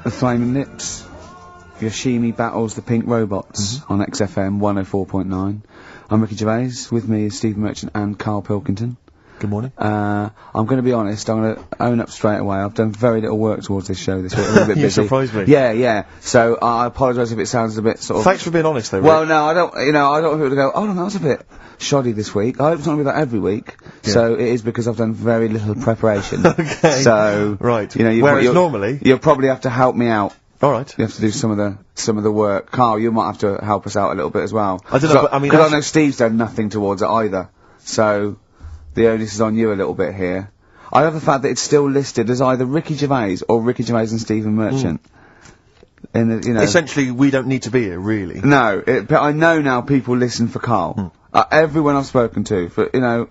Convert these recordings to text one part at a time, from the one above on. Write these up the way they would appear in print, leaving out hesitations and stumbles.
The Flaming Lips. Yoshimi battles the Pink Robots on XFM 104.9. I'm Ricky Gervais. With me is Steve Merchant and Carl Pilkington. Good morning. I'm going to be honest. I'm going to own up straight away. I've done very little work towards this show this week. A little bit busy. You surprised me. Yeah. So I apologise if it sounds a bit sort of. Thanks for being honest, though. Rick. Well, no, I don't. I don't want people to go. Oh, no, that was a bit shoddy this week. I hope it's not going to be that every week. Yeah. So it is because I've done very little preparation. Okay. So right. Whereas normally you'll probably have to help me out. All right. You have to do some of the work. Carl, you might have to help us out a little bit as well. I don't know, but because I know Steve's done nothing towards it either. So the onus is on you a little bit here. I love the fact that it's still listed as either Ricky Gervais or Ricky Gervais and Stephen Merchant. In the, essentially, we don't need to be here, really. No, but I know now people listen for Carl. Everyone I've spoken to, for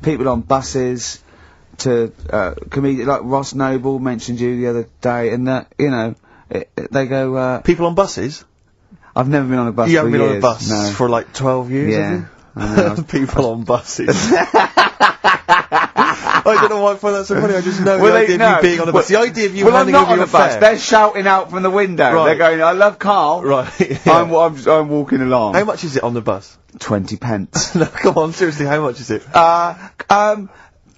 people on buses, to comedians like Ross Noble mentioned you the other day, and that they go. People on buses? I've never been on a bus. You haven't been years, on a bus no. for like 12 years, yeah. have you? People on buses. I don't know why I find that so funny. I just know the idea of you being on a bus. The idea of you handing over your fare. I'm not on a bus. They're shouting out from the window. Right. They're going, "I love Carl." Right. Yeah. I'm walking along. How much is it on the bus? 20 pence. No, come on, seriously, how much is it?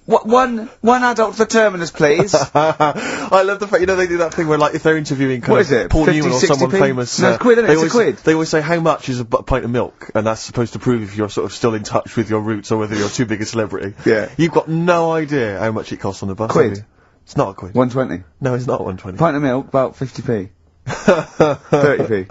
One adult for terminus, please. I love the fact, they do that thing where, like, if they're interviewing Paul 50, Newman or someone famous. No, it's quid, isn't it? It's a quid. They always say, how much is a pint of milk? And that's supposed to prove if you're sort of still in touch with your roots or whether you're too big a celebrity. Yeah. You've got no idea how much it costs on the bus. Quid. It's not a quid. 120. No, it's not 120. Pint of milk, about 50p. 30p.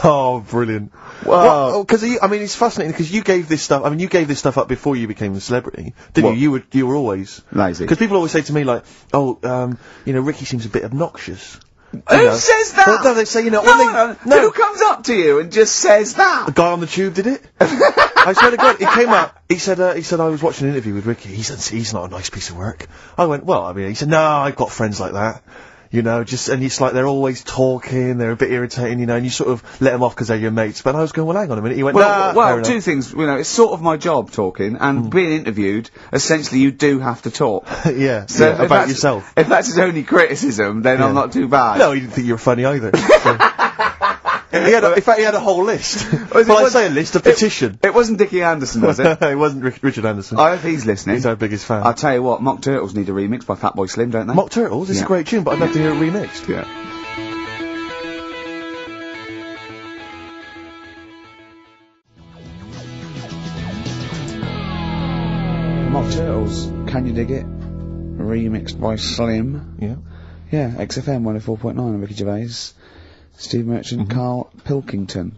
Oh, brilliant. Wow. Because, it's fascinating because you gave this stuff up before you became a celebrity, didn't you? You were always lazy. Because people always say to me, like, Ricky seems a bit obnoxious. Who says that? No, they say, no. Who comes up to you and just says that? The guy on the tube did it. I swear to God, he came up, he said, I was watching an interview with Ricky, he said, he's not a nice piece of work. I went, he said, no, I've got friends like that. And it's like they're always talking, they're a bit irritating, and you sort of let them off because they're your mates. But I was going, well, hang on a minute. He went, well, two things, it's sort of my job talking, and being interviewed, essentially you do have to talk. Yeah, so about yourself. If that's his only criticism, then I'm not too bad. No, he didn't think you were funny either. In fact, he had a whole list. I say a list, a petition. It wasn't Dickie Anderson, was it? It wasn't Richard Anderson. I hope he's listening. He's our biggest fan. I'll tell you what, Mock Turtles need a remix by Fatboy Slim, don't they? Mock Turtles? It's a great tune, but I'd love to hear it remixed. Yeah. Mock Turtles, Can You Dig It? Remixed by Slim. Yeah. Yeah, XFM 104.9, I'm Ricky Gervais. Steve Merchant, Carl Pilkington.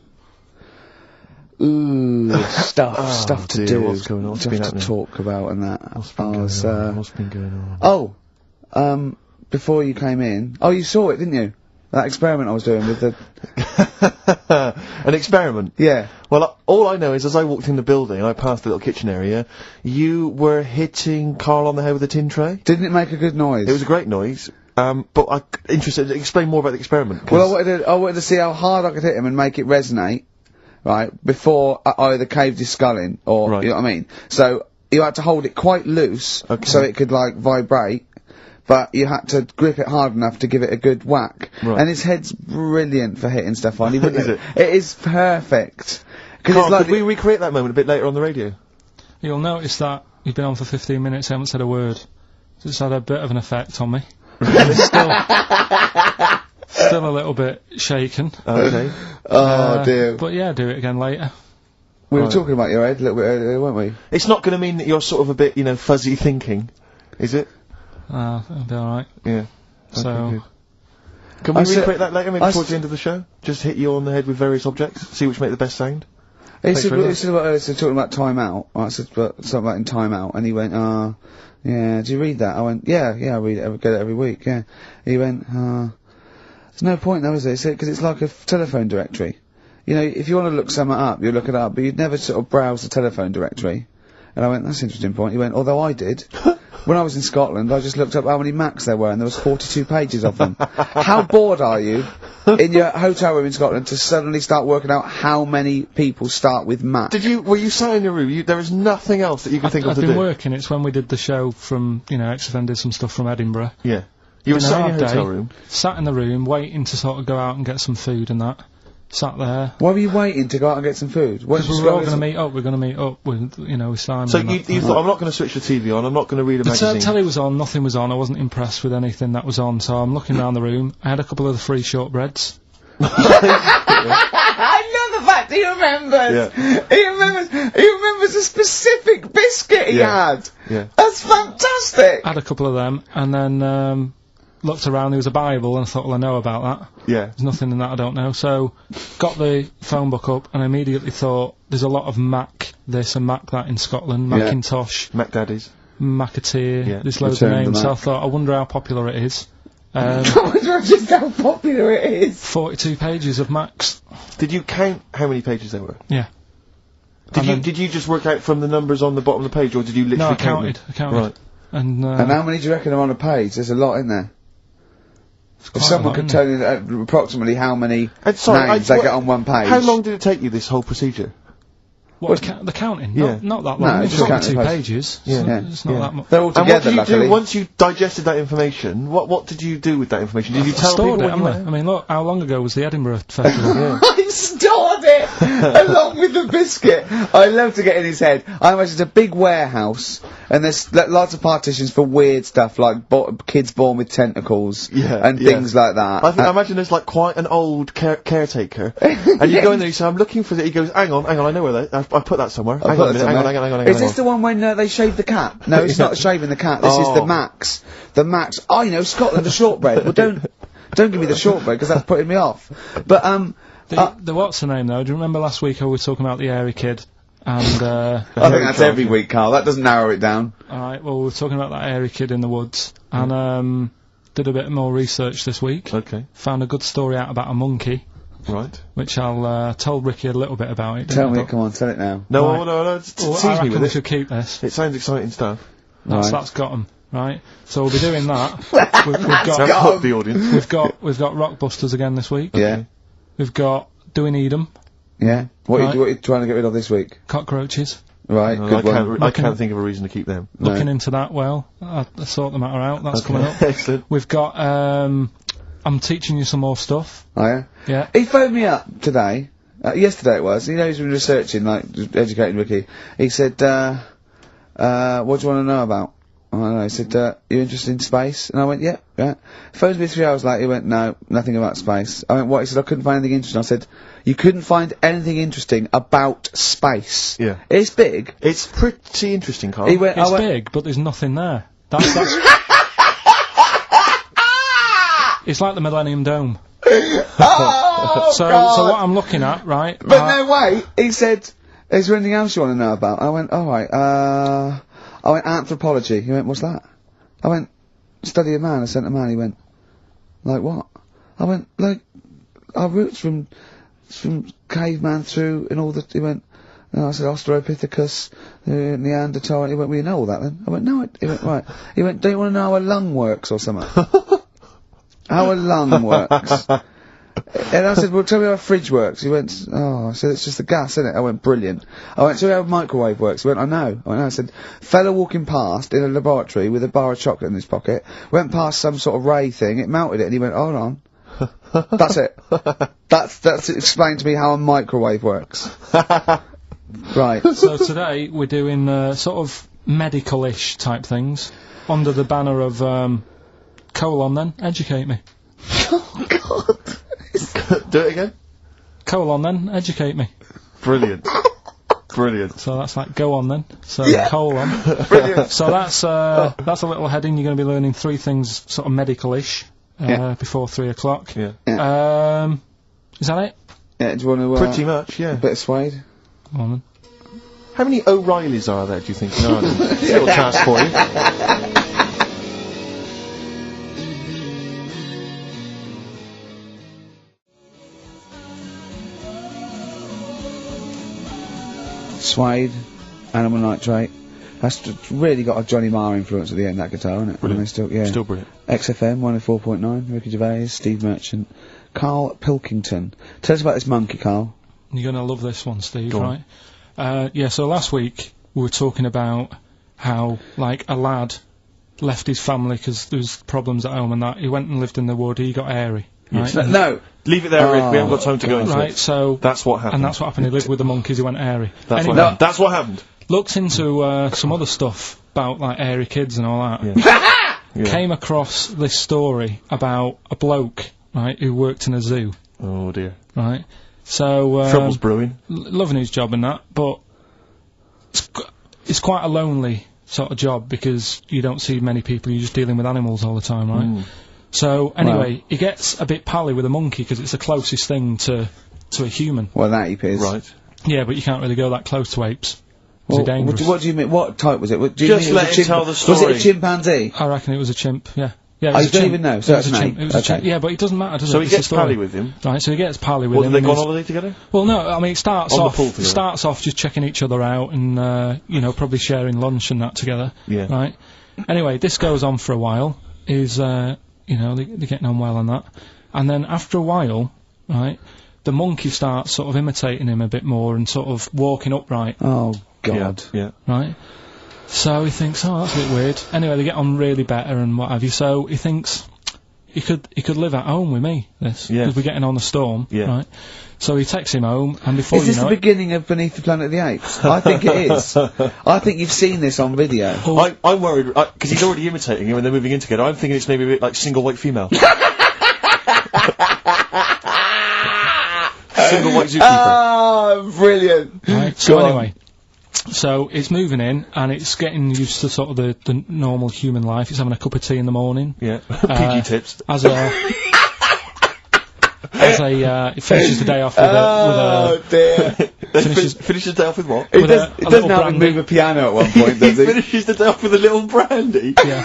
Ooh, stuff to do. What's going on? Stuff to talk about and that. What's been going on? Before you came in. Oh, you saw it, didn't you? That experiment I was doing with the... An experiment? Yeah. Well, all I know is as I walked in the building and I passed the little kitchen area, you were hitting Carl on the head with a tin tray. Didn't it make a good noise? It was a great noise. But I'm interested, explain more about the experiment. Well, I wanted to see how hard I could hit him and make it resonate, right, before I either caved his skull in, or, you know what I mean? So, you had to hold it quite loose, so it could, like, vibrate, but you had to grip it hard enough to give it a good whack. Right. And his head's brilliant for hitting stuff on. Is it? It is perfect. Carl, could we recreate that moment a bit later on the radio? You'll notice that you've been on for 15 minutes, haven't said a word. So it's had a bit of an effect on me. Still a little bit shaken. Okay. Oh dear. But yeah, do it again later. We were talking about your head a little bit earlier, weren't we? It's not going to mean that you're sort of a bit, fuzzy thinking, is it? It'll be alright. Yeah. So... Okay, can we recreate that later, maybe towards the end of the show? Just hit you on the head with various objects, see which make the best sound? He said talking about Time Out. I said something about in Time Out, and he went, yeah, do you read that? I went, yeah, I read it, get it every week, yeah. He went, there's no point though, is there? Because it's like a telephone directory. If you want to look something up, you look it up, but you'd never sort of browse the telephone directory. And I went, that's an interesting point. He went, although I did. When I was in Scotland, I just looked up how many Macs there were, and there was 42 pages of them. How bored are you in your hotel room in Scotland to suddenly start working out how many people start with Mac? Were you sat in your room? There was nothing else that you could think of to do? I've been working. It's when we did the show from, XFM did some stuff from Edinburgh. Yeah. You were Been a sat in hard your hotel day. room. Sat in the room, waiting to sort of go out and get some food and that. Sat there. Why were you waiting to go out and get some food? Because we were all going to meet up. We're going to meet up with, with Simon. So and you thought, I'm not going to switch the TV on, I'm not going to read a the magazine. telly was on, nothing was on. I wasn't impressed with anything that was on, so I'm looking around the room. I had a couple of the free shortbreads. I love the fact he remembers. Yeah. He remembers a specific biscuit he had. Yeah. That's fantastic. I had a couple of them, and then looked around. There was a Bible, and I thought, well, I know about that. Yeah. There's nothing in that I don't know. So, got the phone book up, and I immediately thought, there's a lot of Mac this and Mac that in Scotland. Macintosh, Mac Daddies. Macateer. Yeah. There's loads of Return the names. So I Mac. thought, I wonder how popular it is. I wonder just how popular it is. 42 pages of Macs. Did you count how many pages there were? Yeah. Did you just work out from the numbers on the bottom of the page, or did you literally No, I count them? counted. Right. And how many do you reckon are on a page? There's a lot in there. If quite a someone lot, could isn't tell you approximately how many And sorry, names they get on one page. How long did it take you, this whole procedure? What, the counting? Yeah. Not that No, long. it's It's just only 2 counting pages. Yeah. So Yeah. it's not that much. They're all And what together, did you luckily. do once you digested that information? What did you do with that information? Did you tell Stored people it, when you haven't I? went? I mean, look, how long ago was the Edinburgh Festival? I stored it along with the biscuit. I love to get in his head. I imagine it's a big warehouse, and there's lots of partitions for weird stuff like kids born with tentacles and things like that. I imagine there's like quite an old caretaker, and you go in there. You say, "I'm looking for that." He goes, "Hang on, I know where that. I put that somewhere. Hang on a minute, hang on. Is this the one when they shave the cat? No, it's not shaving the cat. This is the Max. The Max. I know Scotland, the shortbread. Well, don't give me the shortbread because that's putting me off. But the what's the name though? Do you remember last week I was talking about the airy kid? And I think that's every week, Carl. That doesn't narrow it down. Alright, well, we were talking about that airy kid in the woods, and did a bit more research this week. Okay. Found a good story out about a monkey, Right. which I'll tell Ricky a little bit about it. Tell me, come on, tell it now. No, Right. no. Well, Tease I me reckon with we it. should keep this. It sounds exciting stuff. That's got 'em, right? So we'll be doing that. we've That's got hooked the audience. we've got Rockbusters again this week. Yeah, We've got Do We Need 'Em? yeah. What Right. are you trying to get rid of this week? Cockroaches. Right, No, good one. I can't think of a reason to keep them. No. Looking into that, well, I sort the matter out. That's Okay. coming up. Excellent. We've got I'm teaching you some more stuff. Oh, yeah? Yeah. He phoned me up today. Yesterday it was. You know, he's been researching, like, just educating Ricky. He said, what do you want to know about? I don't know. He said, you interested in space? And I went, yeah. Phones me 3 hours later. He went, no, nothing about space. I went, what? He said, I couldn't find anything interesting. I said, you couldn't find anything interesting about space. Yeah. It's big. It's pretty interesting, Carl. He went, It's I went, big, but there's nothing there. That's it's like the Millennium Dome. oh, So God. what I'm looking at, right? But no, wait. He said, is there anything else you want to know about? I went, alright, I went, anthropology. He went, what's that? I went, study a man. I sent a man. He went, like what? I went, like, our roots from caveman through and all the, he went, I said, Australopithecus, Neanderthal. He went, well, you know all that then? I went, no. He went, right. He went, don't you want to know how a lung works or something? How a lung works. And I said, well, tell me how a fridge works. He went, oh, I said, it's just the gas, isn't it? I went, brilliant. I went, tell me how a microwave works. He went, I know. I went, no. I said, fella walking past in a laboratory with a bar of chocolate in his pocket, went past some sort of ray thing, it melted it, and he went, hold on. That's it. That's explained to me how a microwave works. Right. So today we're doing sort of medical-ish type things under the banner of colon. Then educate me. Oh, God. Do it again. Colon. Then educate me. Brilliant. Brilliant. So that's like go on then. So Yeah. colon. Brilliant. So that's a little heading. You're going to be learning 3 things sort of medical-ish before 3 o'clock. Yeah. Is that it? Yeah, do you want to, Pretty much, yeah. a bit of suede? Go on then. How many O'Reillys are there, do you think? No, little task for you. Suede, animal nitrate. That's really got a Johnny Marr influence at the end, that guitar, isn't it? Brilliant. I mean, Still brilliant. XFM 104.9, Ricky Gervais, Steve Merchant, Carl Pilkington. Tell us about this monkey, Carl. You're going to love this one, Steve, Go right? Yeah, so last week we were talking about how, like, a lad left his family because there was problems at home and that. He went and lived in the wood. He got airy. Right? No. Leave it there, Rick. We haven't got time to go into Right, it. so That's what happened. and that's what happened. He lived with the monkeys. He went airy. That's Anyway, what happened. That's what happened. Looked into some other stuff about like airy kids and all that. Yeah. Came across this story about a bloke, right, who worked in a zoo. Oh dear. Right. So Trouble's brewing. loving his job and that, but it's quite a lonely sort of job because you don't see many people. You're just dealing with animals all the time, right? So anyway, he gets a bit pally with a monkey because it's the closest thing to a human. Well, that ape is. Right. Yeah, but you can't really go that close to apes. Well, They're dangerous. what do you mean? What type was it? What, do you Just mean it was let a him tell the Was it story. a chimpanzee? I reckon it was a chimp. Yeah. Yeah. It Oh, was you a don't chimp. even know, so It that's was a an chimp. ape. It was a Okay. chimp. Yeah, but it doesn't matter, does So it? he It's the gets story. pally with him. Right, so he gets pally with What, him. did they and go on he's- holiday together? Well, no, I mean, it starts On the off pool together. starts off just checking each other out and, you know, probably sharing lunch and that together. Yeah. Right? Anyway, this goes on for a while. Is, you know, they're getting on well on that. And then after a while, right, the monkey starts sort of imitating him a bit more and sort of walking upright, Oh, God. Yeah. right? So he thinks, oh, that's a bit weird. Anyway, they get on really better and what have you. So he thinks he could live at home with me, this, Yeah. because we're getting on the storm, Yeah. right? So he takes him home, and before Is you this know the it, beginning of Beneath the Planet of the Apes? I think it is. I think you've seen this on video. I'm worried because he's already imitating him and they're moving in together. I'm thinking it's maybe a bit like Single White Female. Single White Zookeeper. Oh, brilliant. right? So Go on. anyway, so it's moving in, and it's getting used to sort of the normal human life. It's having a cup of tea in the morning. Yeah. Pinky tips. As a it finishes the day off with Oh, dear. Finishes the day off with what? It with does, a it little doesn't have him brandy. move a piano at one point, does He he? finishes the day off with a little brandy. Yeah.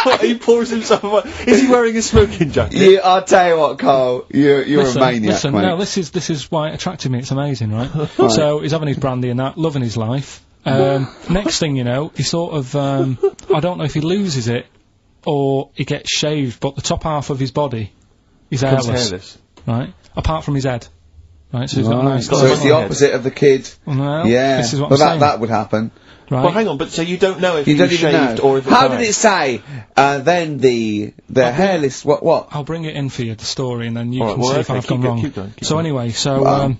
What, he pours himself. Is he wearing a smoking jacket? Yeah, I'll tell you what, Carl. You're Listen, a maniac, listen, mate. no, this is why it attracted me. It's amazing, right? So he's having his brandy and that, loving his life. Next thing you know, he sort of, I don't know if he loses it or he gets shaved, but the top half of his body is Becomes hairless, hairless. right? Apart from his head, right? So he's got a nice. got So a it's the long head. opposite of the kid. Well, Yeah. this is what Well, I'm saying, that would happen. right? Well, hang on, but so you don't know if You he don't was even shaved know. or if How died? did it say? Then the hairless. What? I'll bring it in for you, the story, and then you Alright, can well, see if okay, I've gone wrong. keep going. So anyway, so Wow.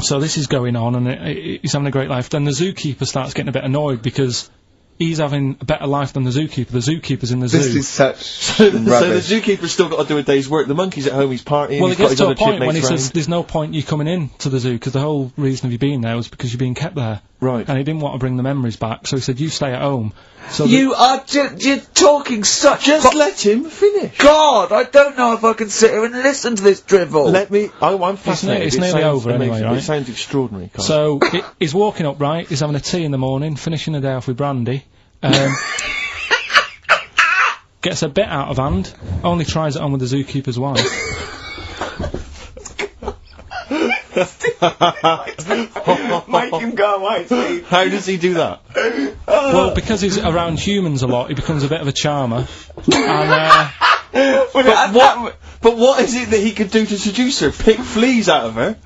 so this is going on, and he's having a great life. Then the zookeeper starts getting a bit annoyed because he's having a better life than the zookeeper. The zookeeper's in the This zoo. is such So the rubbish. zookeeper's still got to do a day's work. The monkey's at home, he's partying. Well, he's it got gets his to other a point when he chipmates says round. there's no point you coming in to the zoo because the whole reason of you being there was because you're being kept there. Right. And he didn't want to bring the memories back, so he said, you stay at home. So You are you're talking such. Just let him finish. God, I don't know if I can sit here and listen to this drivel. Let me. I'm fascinated. it's It nearly sounds over anyway, amazing. right? It sounds extraordinary. Carl. So he's walking up right, he's having a tea in the morning, finishing the day off with brandy. Gets a bit out of hand, only tries it on with the zookeeper's wife. Make him go away, Steve. How does he do that? Well, because he's around humans a lot, he becomes a bit of a charmer. And, But what is it that he could do to seduce her? Pick fleas out of her?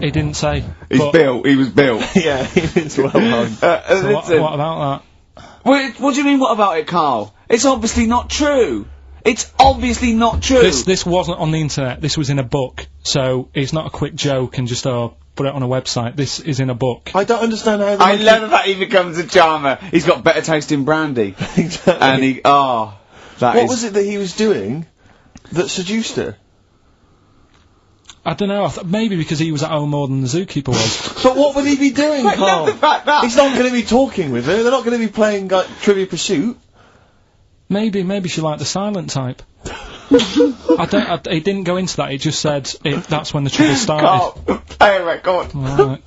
he didn't say. He's but- built. He was built. Yeah, it's well hung. So what Listen. about that? Wait, what do you mean? What about it, Carl? It's obviously not true. It's obviously not true. This wasn't on the internet. This was in a book, so it's not a quick joke and just put it on a website. This is in a book. I don't understand how. The I monkey- love that he becomes a charmer. He's got better taste in brandy. Exactly. And he, that What is- was it that he was doing that seduced her? I don't know. Maybe because he was at home more than the zookeeper was. But what would he be doing, I Carl? love the fact that. He's not going to be talking with her. They're not going to be playing like Trivia Pursuit. Maybe she liked the silent type. It didn't go into that. It just said that's when the trouble started. Carl, play a record. Right.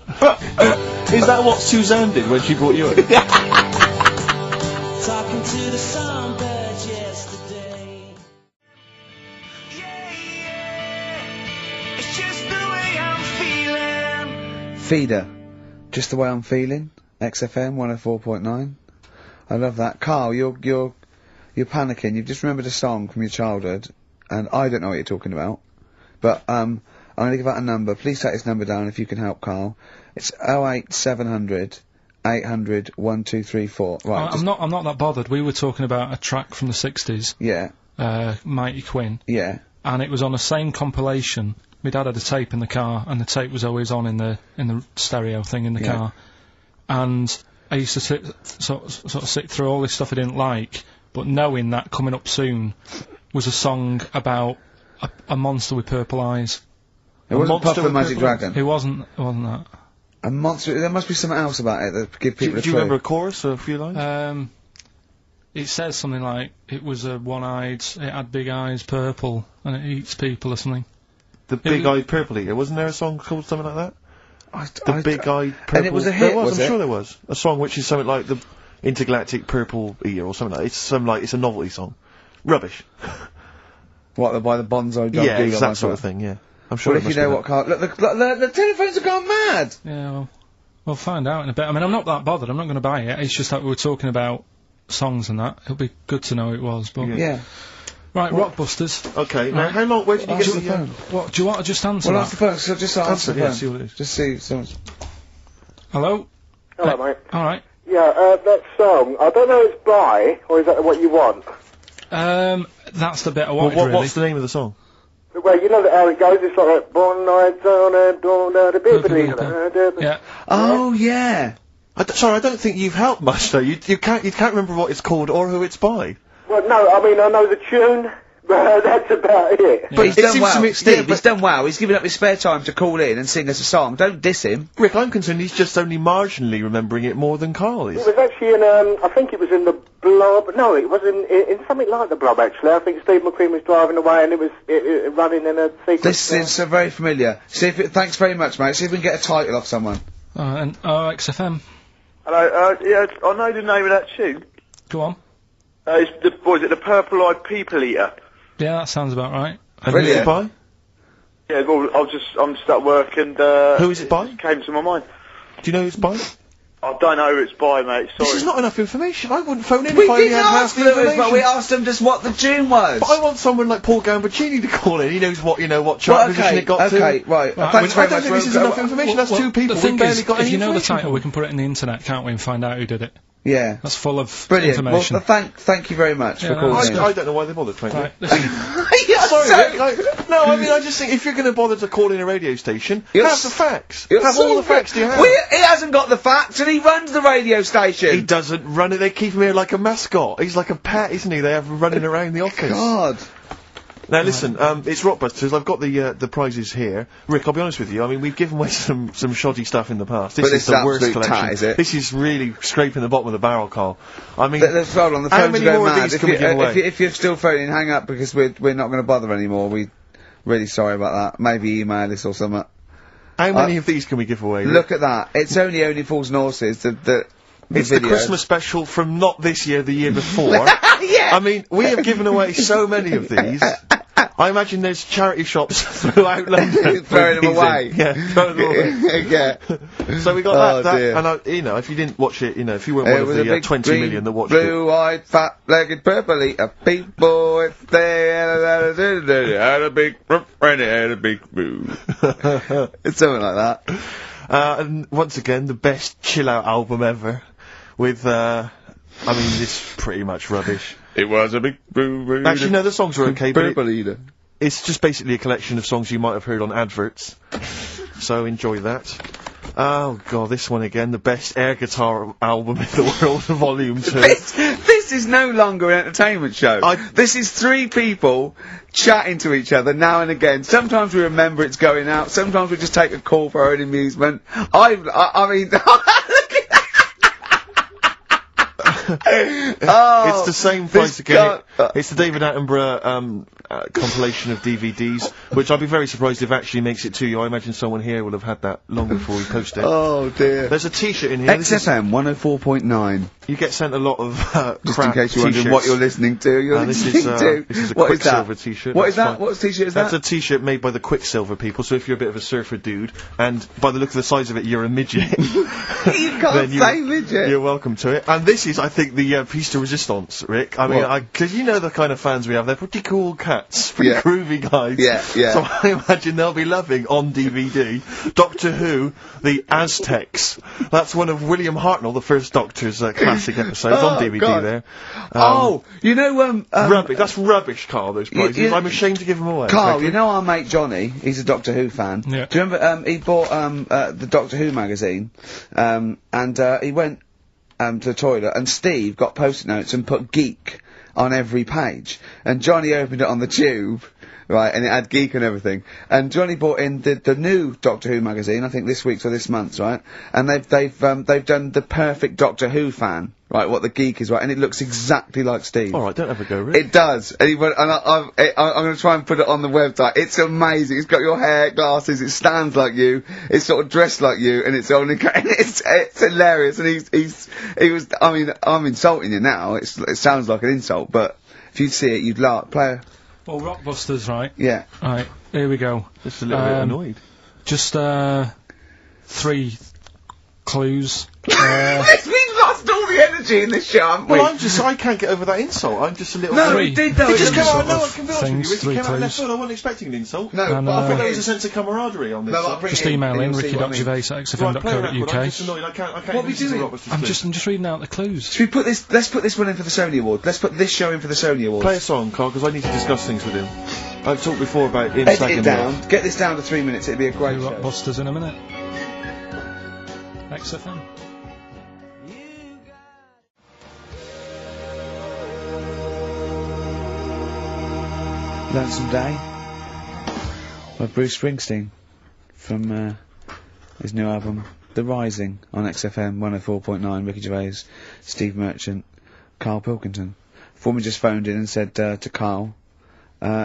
Is that what Suzanne did when she brought you in? Talking to the songbirds yesterday. It's just the way I'm feeling. Feeder. Just the way I'm feeling. XFM 104.9. I love that. Carl, you're panicking. You've just remembered a song from your childhood, and I don't know what you're talking about. But I'm going to give out a number. Please take this number down if you can help, Carl. It's 08700 800 1234. Right. I'm not that bothered. We were talking about a track from the 60s, Yeah. Mighty Quinn, Yeah. and it was on the same compilation. My dad had a tape in the car, and the tape was always on in the stereo thing in the Yeah. car. And I used to sort of sit through all this stuff I didn't like, but knowing that coming up soon was a song about a monster with purple eyes. It wasn't monster Puff the with Magic purple eyes? Dragon. It wasn't that. A monster. There must be something else about it that give people Do a you clue. remember a chorus or a few lines? It says something like, it was a one-eyed, it had big eyes, purple, and it eats people or something. The big-eyed purple eater. Wasn't there a song called something like that? The I- big-eyed purple... And it was a hit, There was, was I'm it? sure there was. A song which is something like the Intergalactic Purple Eater or something like that. It's a novelty song. Rubbish. What, by the Bonzo Dog Yeah, Dealer, it's that sort of thing, yeah. I'm sure Well, it if you must know be what car... Look, the telephones have gone mad! Yeah, well, we'll find out in a bit. I mean, I'm not that bothered, I'm not going to buy it, it's just that we were talking about songs and that. It'll be good to know who it was, but... Yeah. Right, Rockbusters. that. Okay, now Right. how long... Where did you Answer get the the... phone. What, do you want to just answer Well, that? answer the phone, so just answer the yeah, phone. see what it is. Just see someone's... Hello? Hello, mate. Alright. Yeah, that song, I don't know if it's by, or is that what you want? That's the bit I wanted, really. What's the name of the song? Well, you know how it goes, it's like that, Bon Night on a Dawn at a Bibbidi. Yeah. Oh, yeah! Sorry, I don't think you've helped much, though. You can't remember what it's called or who it's by. Well, no, I mean, I know the tune, but that's about it. But he's It done seems well. to me- Steve, yeah, he's done well. He's given up his spare time to call in and sing us a song. Don't diss him. Rick, I'm concerned he's just only marginally remembering it more than Carl is. It was actually in, I think it was in the Blob, no, it was in something like the Blob, actually. I think Steve McQueen was driving away and it was running in a sequence. This is so very familiar. See if thanks very much, mate. See if we can get a title off someone. And XFM. Hello, yeah, I know the name of that tune. Go on. It's the Purple-Eyed People Eater? Yeah, that sounds about right. And who's it by? Yeah, well, I'm just at work and, Who is it by? It came to my mind. Do you know who it's by? I don't know who it's by, mate, sorry. This is not enough information. I wouldn't phone in We if I only didn't had half ask the Lewis, information. but we asked him just what the tune was. But I want someone like Paul Gambaccini to call in. He knows what chart position it got to. right. Thanks I very don't much. think this is enough information. That's two people. The thing We've barely is, got if any you know the information. title, we can put it in the internet, can't we, and find out who did it. Yeah. That's full of Brilliant. information. Well, thank you very much for Yeah, calling in. I don't know why they bothered, frankly. Right, listen. Sorry, Rick, no, I mean, I just think if you're going to bother to call in a radio station, have the facts. Have all the facts you have. He hasn't got the facts, and he runs the radio station. He doesn't run it. They keep him here like a mascot. He's like a pet, isn't he? They have him running around the office. God. Now listen, it's Rockbusters. I've got the prizes here. Rick, I'll be honest with you. I mean, we've given away some shoddy stuff in the past. This But is this the is worst absolute collection. tat, is it? This is really scraping the bottom of the barrel, Carl. I mean, Let's hold on. The how phones many are going more of mad. these If can we give away? if you're still phoning, hang up because we're not going to bother anymore. We really sorry about that. Maybe email us or something. How many of these can we give away? Rick? Look at that. It's only Fools and Horses. The It's video. the Christmas special from not this year, the year before. Yeah. I mean, we have given away so many of these. I imagine there's charity shops throughout London Throwing them these away. in. Yeah, throwing them away. Yeah. So we got that, dear. and if you didn't watch it, if you weren't It one of was a the big 20 green, million that watched it. blue-eyed, fat-legged, purple-eater people. If they had a big and had a big boo. It's something like that. And once again, the best chill-out album ever, with, it's pretty much rubbish. It was a big boo. Actually, no, the songs were okay, but Purple-eater. it's just basically a collection of songs you might have heard on adverts. So enjoy that. Oh god, this one again, the best air guitar album in the world, Volume 2. This is no longer an entertainment show. This is three people chatting to each other now and again. Sometimes we remember it's going out. Sometimes we just take a call for our own amusement. I mean, It's the same price this again. guy- It's the David Attenborough compilation of DVDs, which I'd be very surprised if actually makes it to you. I imagine someone here will have had that long before we post it. Oh dear. There's a T-shirt in here. This is- XFM 104.9. You get sent a lot of Just crap in case you're wondering what you're listening to. You're this listening is to. this is a What is that? Quicksilver T-shirt. What is That's that? fine. What T-shirt is That's that? a T-shirt made by the Quicksilver people. So if you're a bit of a surfer dude, and by the look of the size of it, you're a midget. You can't then say midget. You're welcome to it. And this is, I think the piece de resistance, Rick. I mean, What? because you know the kind of fans we have. They're pretty cool cats, pretty Yeah. groovy guys. Yeah, yeah. So I imagine they'll be loving on DVD Doctor Who, the Aztecs. That's one of William Hartnell, the first Doctor's classic episodes on DVD. God. There. You know, Rubbish. That's rubbish, Carl. Those prizes. you- I'm ashamed to give them away. Carl, frankly. you know our mate Johnny, he's a Doctor Who fan. Yeah. Do you remember, he bought, the Doctor Who magazine, and, he went, to the toilet, and Steve got post-it notes and put geek on every page. And Johnny opened it on the tube, right, and it had geek and everything. And Johnny bought in the new Doctor Who magazine, I think this week's or this month's, right? And they've done the perfect Doctor Who fan, right, what the geek is, right, and it looks exactly like Steve. Alright, don't ever go, Rick. It does, and, I'm going to try and put it on the website. It's amazing. It's got your hair, glasses. It stands like you. It's sort of dressed like you, and it's only. It's hilarious. And he was. I mean, I'm insulting you now. It sounds like an insult, but if you'd see it, you'd laugh. Play. Well, Rockbusters, right? Yeah. Right, here we go. Just a little bit annoyed. Just 3 clues. We've lost all the energy in this show, haven't we? Well, I can't get over that insult. I'm just a little. No, Three. we did though. It just It came was- out. No, I sort can of be honest with things, you. Rick, it 3 came out of left clues. field. I wasn't expecting an insult. No, And, but I I think thought there it was a is. sense of camaraderie on this. No, I'll side. bring Just it in, email and in you'll see what I mean. ricky.gervais at Right, play a record. I'm xfm.co.uk. just annoyed. I can't. What are we listen to doing? Rockbusters I'm do. just reading out the clues. Should we put this? Let's put this one in for the Sony Awards. Let's put this show in for the Sony Awards. Play a song, Carl, because I need to discuss things with him. I've talked before about him Edit slagging it me down. off. Get this down to 3 minutes. It'd be a great show. Rockbusters in a minute. XFM. Lonesome Day by Bruce Springsteen from his new album The Rising on XFM 104.9. Ricky Gervais, Steve Merchant, Carl Pilkington. Foreman just phoned in and said to Carl,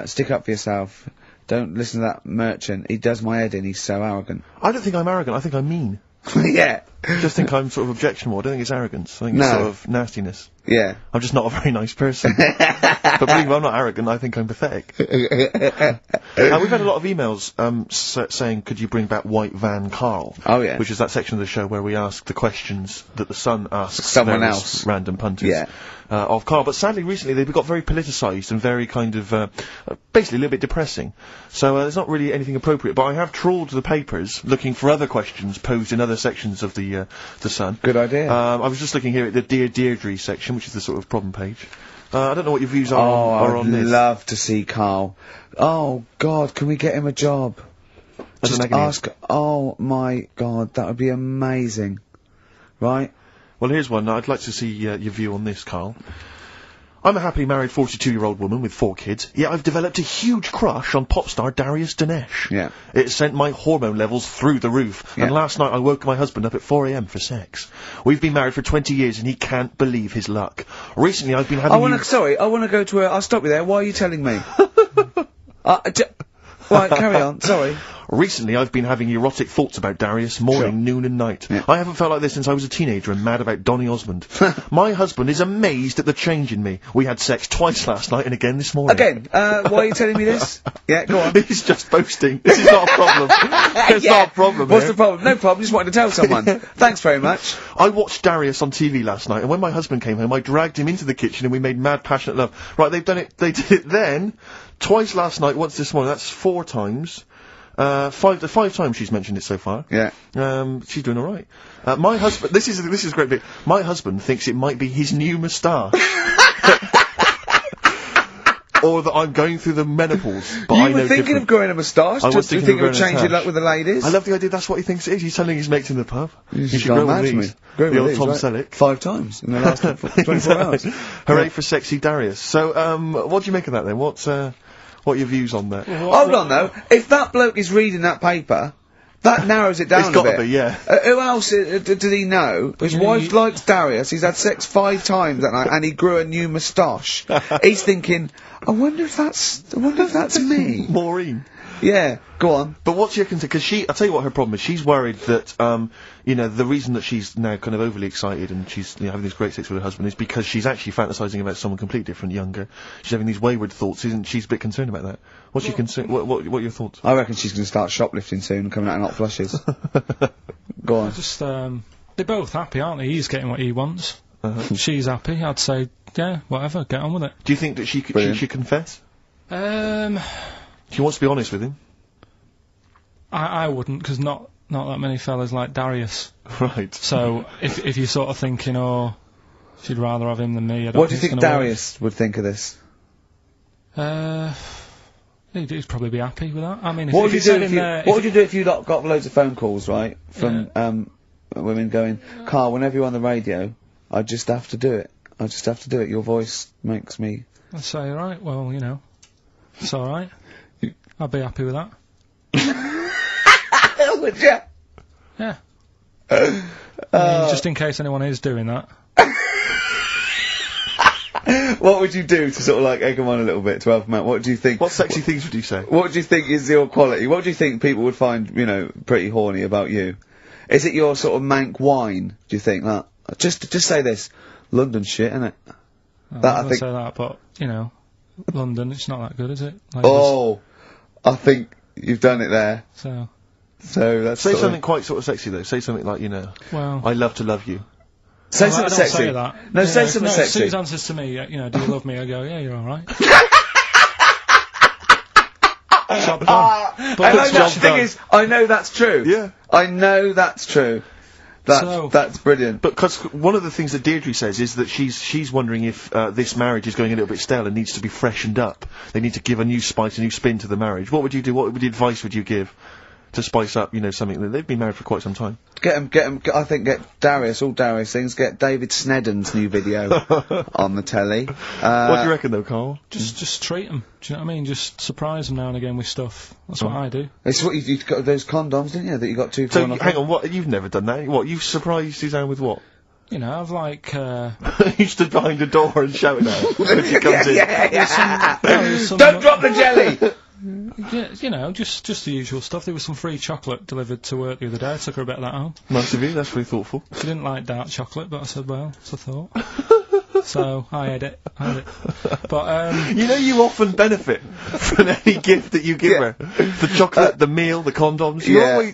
stick up for yourself, don't listen to that Merchant, he does my head in, he's so arrogant. I don't think I'm arrogant. I think I'm mean. Yeah, I just think I'm sort of objectionable. I don't think it's arrogance. I think No. it's sort of nastiness. yeah. I'm just not a very nice person. But believe me, I'm not arrogant. I think I'm pathetic. We've had a lot of emails saying, could you bring back White Van Carl? Oh, yeah. Which is that section of the show where we ask the questions that the Sun asks Someone various else. random punters Yeah. of Carl. But sadly, recently they've got very politicised and very kind of basically a little bit depressing. So there's not really anything appropriate. But I have trawled the papers looking for other questions posed in other sections of the Sun. Good idea. I was just looking here at the Dear Deirdre section, which is the sort of problem page. I don't know what your views are I'd on this. love to see Carl. Oh, God, can we get him a job? As Just an agony. ask, oh my God, that would be amazing. Right? Well, here's one. I'd like to see your view on this, Carl. I'm a happily married 42-year-old woman with 4 kids, yet I've developed a huge crush on pop star Darius Dinesh. Yeah. It sent my hormone levels through the roof, Yeah. and last night I woke my husband up at 4 a.m. for sex. We've been married for 20 years and he can't believe his luck. Recently I've been having I wanna go to I'll stop you there, why are you telling me? Right, carry on, sorry. Recently, I've been having erotic thoughts about Darius morning, Sure. noon and night. Yeah. I haven't felt like this since I was a teenager and mad about Donny Osmond. My husband is amazed at the change in me. We had sex twice last night and again this morning. Again, why are you telling me this? Yeah, go on. He's just boasting. This is not a problem. It's not a problem. What's here. the problem? No problem, just wanted to tell someone. Thanks very much. I watched Darius on TV last night, and when my husband came home, I dragged him into the kitchen and we made mad, passionate love. Right, they've done it. They did it then, twice last night, once this morning. That's 4 times. 5 times she's mentioned it so far. Yeah. She's doing all right. My husband. This is a great bit. My husband thinks it might be his new moustache. Or that I'm going through the menopause, but I You know were thinking different. of growing a moustache? I to was to thinking think of of growing a changing tash. luck with the ladies? I love the idea. That's what he thinks it is. He's telling his mates in the pub. You should should grow go one mad of to me. these. Grow The with old these, Tom right? Selleck. 5 times in the last 24 hours. Hooray for sexy Darius. So, what do you make of that then? What are your views on that? Hold on though, if that bloke is reading that paper, that narrows it down It's a gotta bit. be, yeah. Who else did he know? His wife likes Darius, he's had sex 5 times that night, and he grew a new moustache. He's thinking, I wonder if that's me. Maureen. Yeah, go on. But what's your concern? Because I'll tell you what her problem is. She's worried that, the reason that she's now kind of overly excited and she's having this great sex with her husband is because she's actually fantasizing about someone completely different, younger. She's having these wayward thoughts, isn't she's a bit concerned about that. What's your concern? What are your thoughts? I reckon she's going to start shoplifting soon and coming out in hot flushes. Go on. Just, they're both happy, aren't they? He's getting what he wants. she's happy, I'd say, yeah, whatever, get on with it. Do you think that she should confess? She wants to be honest with him. I wouldn't, because not that many fellas like Darius. Right. So, if you're sort of thinking, oh, she'd rather have him than me, I don't What do you think it's gonna Darius would think of this? work. He'd probably be happy with that. I mean, What would you do if you got loads of phone calls, right, from women going, Carl, whenever you're on the radio, I just have to do it. I just have to do it. Your voice makes me... I'd say, right, well, you know, it's alright. I'd be happy with that. Would you? Yeah. I mean, just in case anyone is doing that. What would you do to sort of like egg them on a little bit to help them out? What do you think? What sexy things would you say? What do you think is your quality? What do you think people would find, you know, pretty horny about you? Is it your sort of mank wine? Do you think that? Just say this, London shit, innit? I think say that, but you know, London, it's not that good, is it? Like I think you've done it there. So that's say something quite sort of sexy though. Say something like, you know, well, I love to love you. Say I something don't sexy. say that. No, say something sexy. Susan says to me, you know, do you love me? I go, yeah, you're alright. Job done. And the thing is, I know that's true. Yeah. I know that's true. That's brilliant. But because one of the things that Deirdre says is that she's wondering if this marriage is going a little bit stale and needs to be freshened up. They need to give a new spice, a new spin to the marriage. What would you do? What advice would you give to spice up, you know, something that they've been married for quite some time? Get him. I think get Darius, all Darius things. Get David Snedden's new video on the telly. What do you reckon though, Carl? Just treat them. Do you know what I mean? Just surprise them now and again with stuff. That's what I do. It's what you got those condoms, didn't you? That you got 2 for So one off. hang on, what? You've never done that? What? You've surprised Suzanne with what? You know, I've like, You stood behind the door and shouted at her when she comes in. Don't drop the jelly! Yeah, you know, just the usual stuff. There was some free chocolate delivered to work the other day. I took her a bit of that home. Nice of you, that's really thoughtful. She didn't like dark chocolate, but I said, well, it's a thought. So, I had it. But, you know you often benefit from any gift that you give her. The chocolate, the meal, the condoms.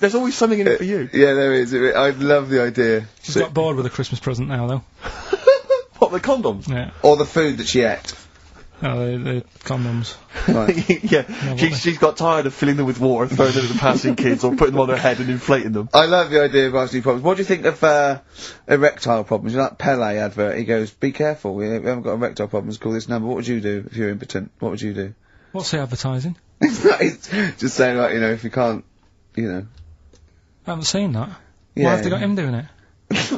There's always something in it for you. Yeah, there is. I love the idea. She's got bored with a Christmas present now, though. What, the condoms? Yeah. Or the food that she ate. Oh, the condoms. Right. Yeah, she's got tired of filling them with water, throwing them at the passing kids, or putting them on her head and inflating them. I love the idea of asking problems. What do you think of erectile problems? You know that Pele advert? He goes, "Be careful, we haven't got erectile problems. Call this number." What would you do if you're impotent? What would you do? What's the advertising? It's just saying, like, you know, if you can't, you know. I haven't seen that. Yeah. Why have they got him doing it?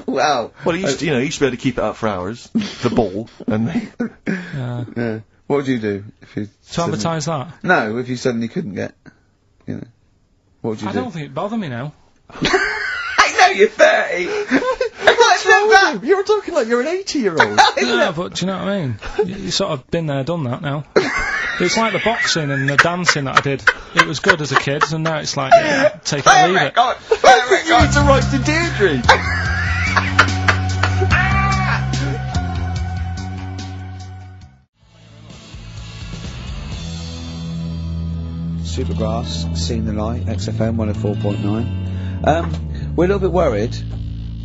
Well, he used to, you know, he used to be able to keep it up for hours. The ball, and yeah. What would you do if you to advertise that? No, if you suddenly couldn't get, you know, what would you do? I don't think it bother me now. I know you're 30. What's that? You're talking like you're an 80-year-old. No, but do you know what I mean? You sort of been there, done that now. It's like the boxing and the dancing that I did. It was good as a kid, and now it's like, take it or leave it. You need to write to Deirdre. Supergrass, Seen the Light, XFM 104.9. We're a little bit worried.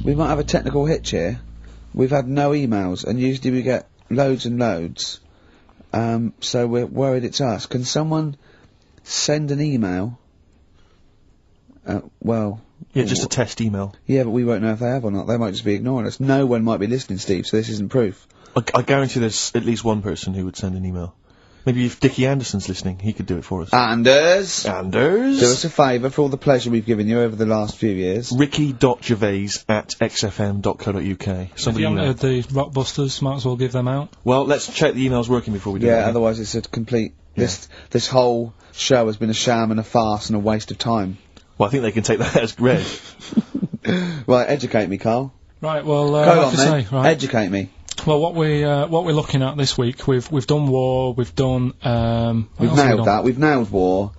We might have a technical hitch here. We've had no emails, and usually we get loads and loads. So we're worried it's us. Can someone send an email? Just a test email. Yeah, but we won't know if they have or not. They might just be ignoring us. No one might be listening, Steve, so this isn't proof. I guarantee there's at least one person who would send an email. Maybe if Dickie Anderson's listening, he could do it for us. Anders! Do us a favour for all the pleasure we've given you over the last few years. Ricky.gervais@xfm.co.uk. If you haven't heard the Rockbusters, might as well give them out. Well, let's check the emails working before we do it. Yeah, otherwise it's a complete... This whole show has been a sham and a farce and a waste of time. Well, I think they can take that as read. Right, educate me, Carl. Right, well, Go on, then. right. Educate me. Well, what we're looking at this week, we've done war, we've done We've nailed that. We've nailed war.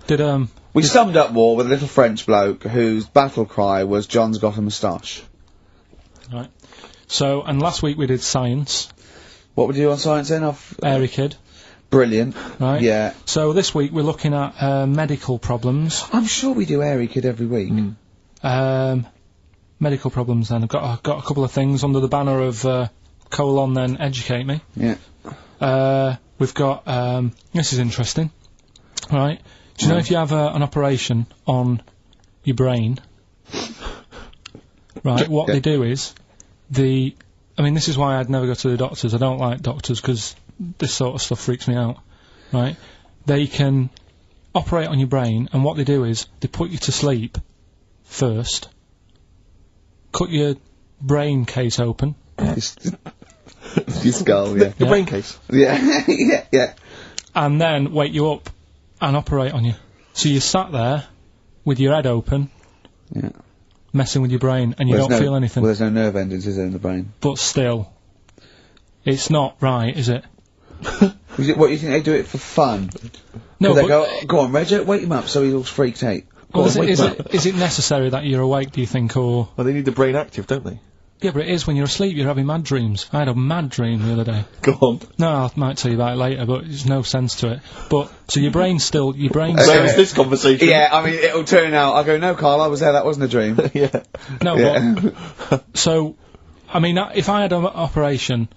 We summed up war with a little French bloke whose battle cry was "John's got a moustache." Right. So, and last week we did science. What would you do on science then? Airy Kid. Brilliant. Right. Yeah. So this week we're looking at medical problems. I'm sure we do Airy Kid every week. Medical problems. Then I've got a couple of things under the banner of then educate me. Yeah. We've got, this is interesting, right? Do you know if you have an operation on your brain, right, what they do is, I mean, this is why I'd never go to the doctors. I don't like doctors because this sort of stuff freaks me out, right? They can operate on your brain, and what they do is, they put you to sleep first, cut your brain case open. Your skull, yeah. The brain case. Yeah, yeah. And then wake you up and operate on you. So you sat there with your head open, messing with your brain, and you don't feel anything. Well, there's no nerve endings, is there, in the brain? But still, it's not right, is it? What, you think they do it for fun? No, they but... go on, Reg, wake him up so he's all freaked out. Well, is it necessary that you're awake, do you think, or... Well, they need the brain active, don't they? Yeah, but it is when you're asleep, you're having mad dreams. I had a mad dream the other day. Go on. No, I might tell you about it later, but there's no sense to it. But, so your brain's still... So is this conversation. Yeah, I mean, it'll turn out, I go, no, Carl, I was there, that wasn't a dream. Yeah. No, but... So, I mean, if I had an operation...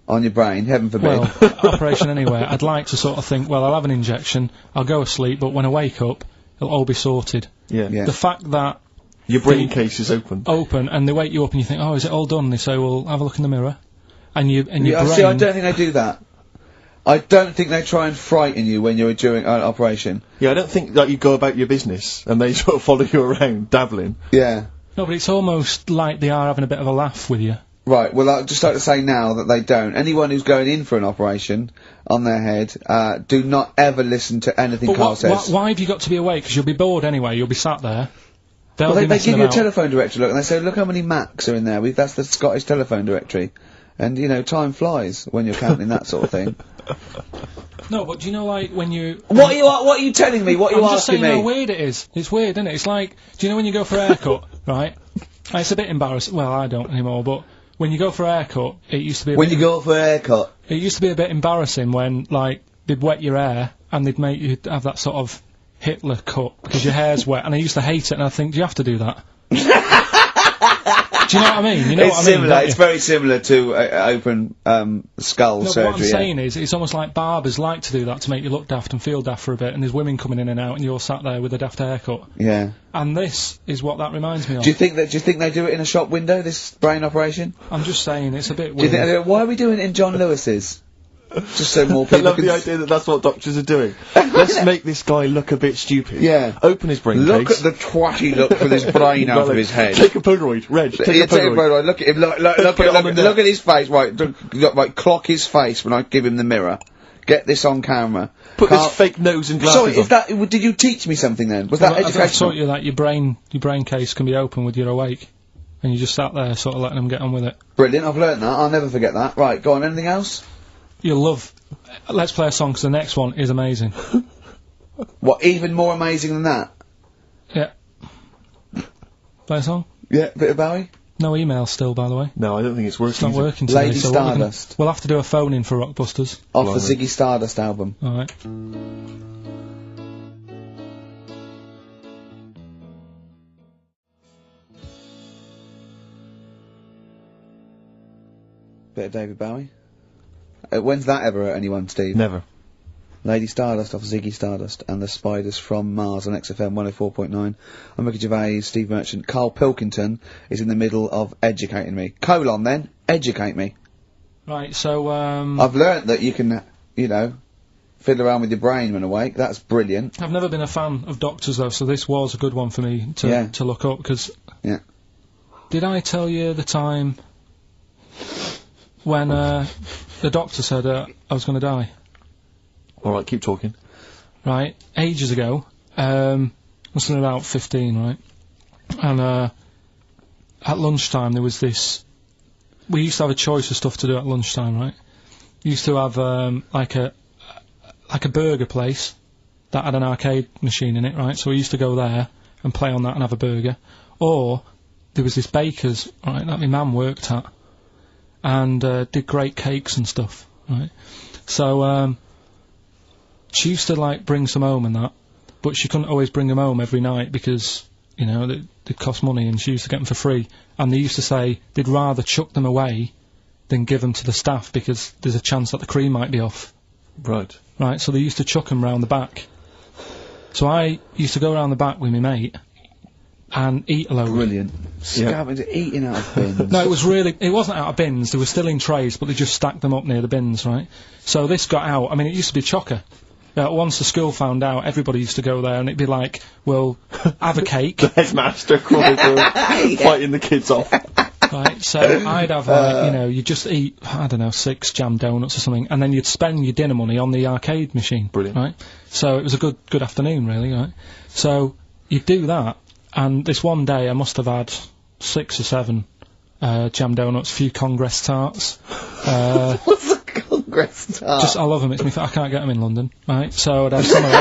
On your brain, heaven forbid. Well, operation anywhere, I'd like to sort of think, well, I'll have an injection, I'll go asleep, but when I wake up, it'll all be sorted. Yeah. Yeah. The fact that... Your brain case is open. And they wake you up and you think, oh, is it all done? They say, well, have a look in the mirror. And your brain... See, I don't think they do that. I don't think they try and frighten you when you're doing an operation. Yeah, I don't think that you go about your business and they sort of follow you around, dabbling. Yeah. No, but it's almost like they are having a bit of a laugh with you. Right, well, I'd just like to say now that they don't. Anyone who's going in for an operation on their head, do not ever listen to anything Carl says. Why have you got to be awake? Because you'll be bored anyway, you'll be sat there. Well, they give you a telephone directory, look, and they say, look how many Macs are in there. That's the Scottish telephone directory. And, you know, time flies when you're counting that sort of thing. No, but do you know, like, when you... What are you telling me? What are you I'm just asking saying me? how weird it is. It's weird, isn't it? It's like, do you know when you go for a haircut, right? It's a bit embarrassing. Well, I don't anymore, but... When you go for a haircut, it used to be you go for a haircut? It used to be a bit embarrassing when, like, they'd wet your hair and they'd make you have that sort of Hitler cut because your hair's wet, and I used to hate it, and I think, do you have to do that? Do you know what I mean? You know what I mean? Similar. It's very similar to open skull surgery. What I'm saying is, it's almost like barbers like to do that to make you look daft and feel daft for a bit, and there's women coming in and out, and you're sat there with a daft haircut. Yeah. And this is what that reminds me of. Do you think they do it in a shop window? This brain operation? I'm just saying, it's a bit weird. Do you think they do it? Why are we doing it in John Lewis's? Just so more people I love the idea that that's what doctors are doing. Let's make this guy look a bit stupid. Yeah. Open his brain Look case. at the twatty look for this brain out of his head. Take a Polaroid, Reg. Take a Polaroid. Look at him. Look at his face. Right, clock his face when I give him the mirror. Get this on camera. Put this fake nose and glasses Sorry, did you teach me something then? Was that educational? I taught you that your brain case can be open with your awake, and you just sat there sort of letting them get on with it. Brilliant. I've learnt that. I'll never forget that. Right, go on. Anything else? You'll love. Let's play a song, because the next one is amazing. What, even more amazing than that? Yeah. Play a song? Yeah, bit of Bowie? No email still, by the way. No, I don't think it's working. It's not working today. Lady Stardust. We'll have to do a phone-in for Rockbusters. Off the Ziggy Stardust album. Alright. Bit of David Bowie. When's that ever hurt anyone, Steve? Never. Lady Stardust off Ziggy Stardust and the Spiders from Mars on XFM 104.9. I'm Ricky Gervais, Steve Merchant. Carl Pilkington is in the middle of educating me. Colon then, educate me. Right, so I've learnt that you can, you know, fiddle around with your brain when awake. That's brilliant. I've never been a fan of doctors though, so this was a good one for me to look up, because... Yeah. Did I tell you the time when the doctor said I was going to die? Alright, keep talking. Right, ages ago, must have been about 15, right? And at lunchtime there was this... We used to have a choice of stuff to do at lunchtime, right? We used to have like a burger place that had an arcade machine in it, right? So we used to go there and play on that and have a burger. Or there was this baker's, right, that my mum worked at, and did great cakes and stuff, right? So she used to like bring some home and that, but she couldn't always bring them home every night because, you know, they cost money, and she used to get them for free. And they used to say they'd rather chuck them away than give them to the staff because there's a chance that the cream might be off. Right. Right, so they used to chuck them round the back. So I used to go round the back with my mate and eat a load. Brilliant. Scavenging, eating out of bins. No, it wasn't out of bins, they were still in trays, but they just stacked them up near the bins, right? So this got out, I mean, it used to be chocker. Once the school found out, everybody used to go there and it'd be like, well, have a cake. The headmaster crawling through, fighting the kids off. Right, so I'd have, you'd just eat, I don't know, 6 jam donuts or something, and then you'd spend your dinner money on the arcade machine. Brilliant. Right? So it was a good afternoon, really, right? So you'd do that, and this one day I must have had 6 or 7 jam donuts, a few Congress tarts. What's a Congress tart? I love them, I can't get them in London, right? So I'd have some of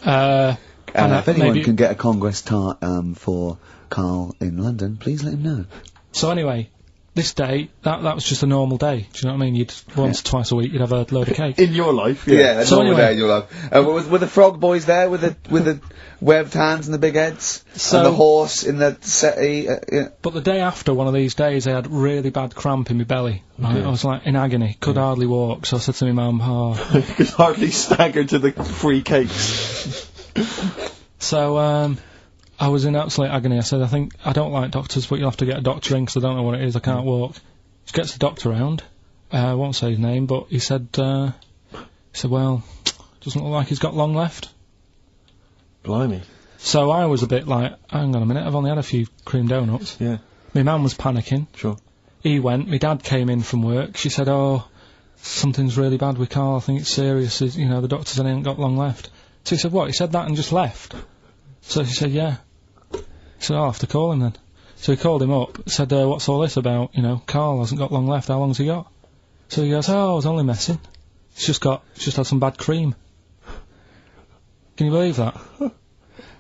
them. If anyone can get a Congress tart for Carl in London, please let him know. So anyway, this day, that was just a normal day. Do you know what I mean? You'd once, twice a week, you'd have a load of cake. In your life, yeah. So normal anyway, day in your life. Were the frog boys there with the webbed hands and the big heads? And the horse in the settee? Yeah. But the day after one of these days, I had really bad cramp in my belly. Right? I was like in agony, could hardly walk. So I said to my mum, you could hardly stagger to the free cakes. So, I was in absolute agony. I said, I don't like doctors, but you'll have to get a doctor in because I don't know what it is. I can't walk. Just gets the doctor round. I won't say his name, but he said, well, doesn't look like he's got long left. Blimey. So I was a bit like, hang on a minute, I've only had a few cream donuts. Yeah. My mum was panicking. Sure. He went. My dad came in from work. She said, oh, something's really bad with Carl. I think it's serious. The doctor said he ain't got long left. So he said, what? He said that and just left? So she said, yeah. He said, I'll have to call him then. So he called him up, said, what's all this about? Carl hasn't got long left, how long's he got? So he goes, I was only messing. He's just had some bad cream. Can you believe that?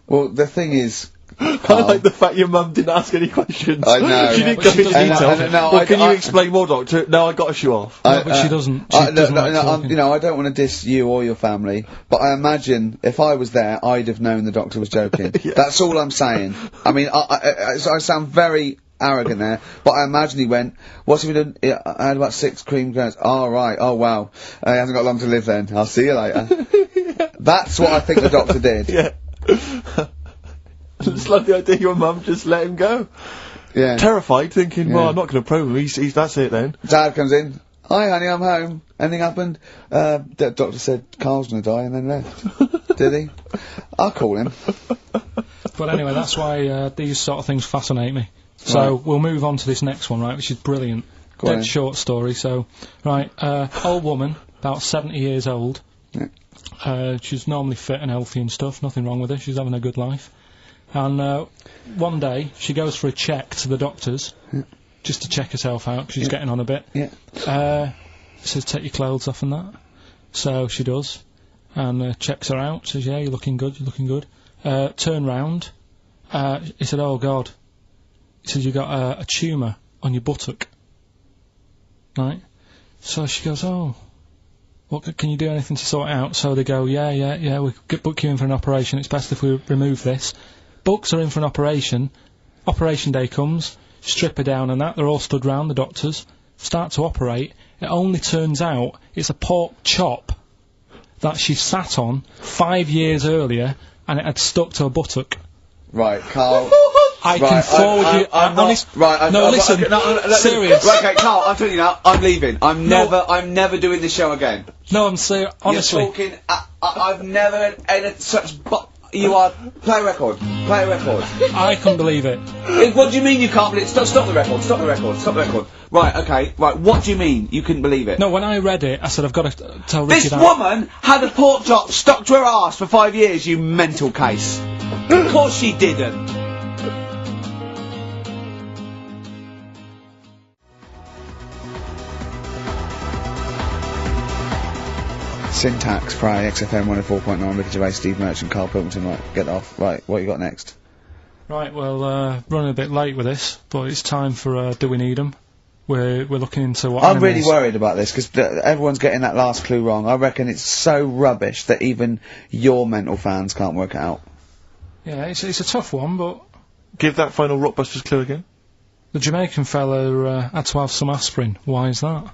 Well, the thing is, I like the fact your mum didn't ask any questions. I know. She didn't go into detail. Can you explain more, Doctor? No, I got to shoe off. No, but she doesn't. She doesn't like talking. I don't want to diss you or your family, but I imagine if I was there, I'd have known the doctor was joking. Yeah. That's all I'm saying. I mean, I sound very arrogant there, but I imagine he went, what's he been doing? I had about 6 cream cones. Oh, right. Oh, wow. He hasn't got long to live then. I'll see you later. Yeah. That's what I think the doctor did. Yeah. It's like the idea your mum just let him go. Yeah. Terrified, thinking, well, I'm not going to probe him. He's that's it then. Dad comes in. Hi, honey, I'm home. Anything happened? The doctor said Carl's going to die and then left. Did he? I'll call him. But anyway, that's why these sort of things fascinate me. So we'll move on to this next one, right, which is brilliant. Dead short story. So, right, old woman, about 70 years old. Yeah. She's normally fit and healthy and stuff. Nothing wrong with her. She's having a good life. And one day, she goes for a check to the doctor's, just to check herself out, because she's getting on a bit. Yeah. Says, take your clothes off and that. So she does, and checks her out, says, yeah, you're looking good, you're looking good. Turn round. He said, oh, God. He says, you got a tumour on your buttock. Right? So she goes, oh, what, can you do anything to sort it out? So they go, yeah, we could book you in for an operation, it's best if we remove this. Books are in for an operation. Operation day comes, strip her down and that. They're all stood round, the doctors. Start to operate. It only turns out it's a pork chop that she sat on 5 years earlier and it had stuck to her buttock. Right, Carl. I can forward you. I'm not. Right. No, listen. Serious. Right, okay, Carl. I'm telling you now. I'm leaving. I'm never doing this show again. No, I'm serious. Honestly. You're talking. I've never had such. You are. Play a record. Play a record. I couldn't believe it. What do you mean you can't believe it? Stop the record. Stop the record. Stop the record. Right. Okay. Right. What do you mean you couldn't believe it? No, when I read it, I said I've got to tell Ricky that. This woman had a pork chop stuck to her arse for 5 years. You mental case. Of course she didn't. Syntax, Prey, XFM 104.9, Ricky Gervais, Steve Merchant, Carl Pilkington. Right, get off. Right, what you got next? Right, well, running a bit late with this, but it's time for Do We Need 'Em? We're looking into what I'm really worried about this, because everyone's getting that last clue wrong. I reckon it's so rubbish that even your mental fans can't work it out. Yeah, it's a tough one, but... Give that final Rockbusters clue again. The Jamaican fella had to have some aspirin. Why is that?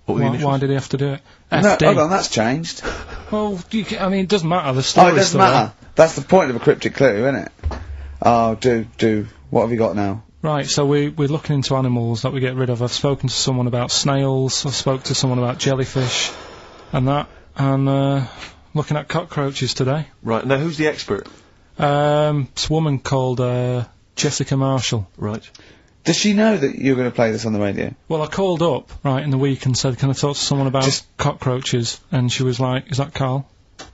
What were the Why initials? did he have to do it? No, FD. hold on, that's changed. Well, I mean, it doesn't matter. The Oh, story's it doesn't still matter. That's the point of a cryptic clue, isn't it? Oh, do. What have you got now? there. Right, so we're looking into animals that we get rid of. I've spoken to someone about snails. I spoke to someone about jellyfish, and that. And looking at cockroaches today. Right, now who's the expert? It's a woman called Jessica Marshall. Right. Does she know that you're going to play this on the radio? Well, I called up, right, in the week and said, can I talk to someone about cockroaches? And she was like, is that Carl?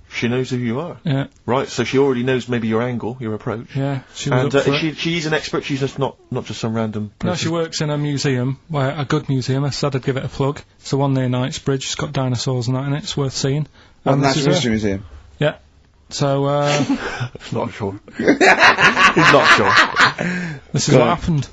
She knows who you are. Yeah, Right, so she already knows maybe your angle, your approach. yeah, she was And up for it. she's an expert, she's just not just some random person. No, she works in a museum, a good museum. I said I'd give it a plug. It's the one near Knightsbridge. It's got dinosaurs and that in it. It's worth seeing. On And the this Natural is her. History Museum. Yeah. So, Not sure. He's not sure. this is Go what on. happened.